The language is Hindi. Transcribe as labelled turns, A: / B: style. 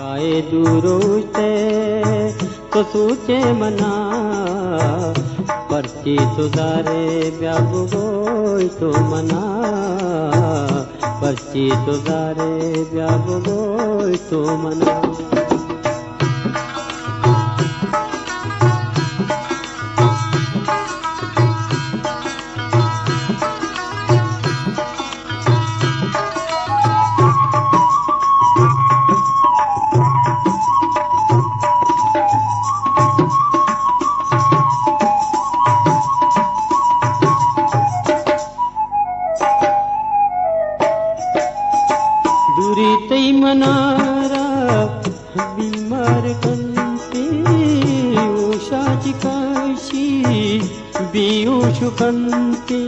A: काय दूरोते तो सूचे मना परची सुधारे व्यागोय तो मना परची सुधारे व्यागोय तो मना दुरीतई मनारा बीमार कंते उषाची काशी बियुषु कंते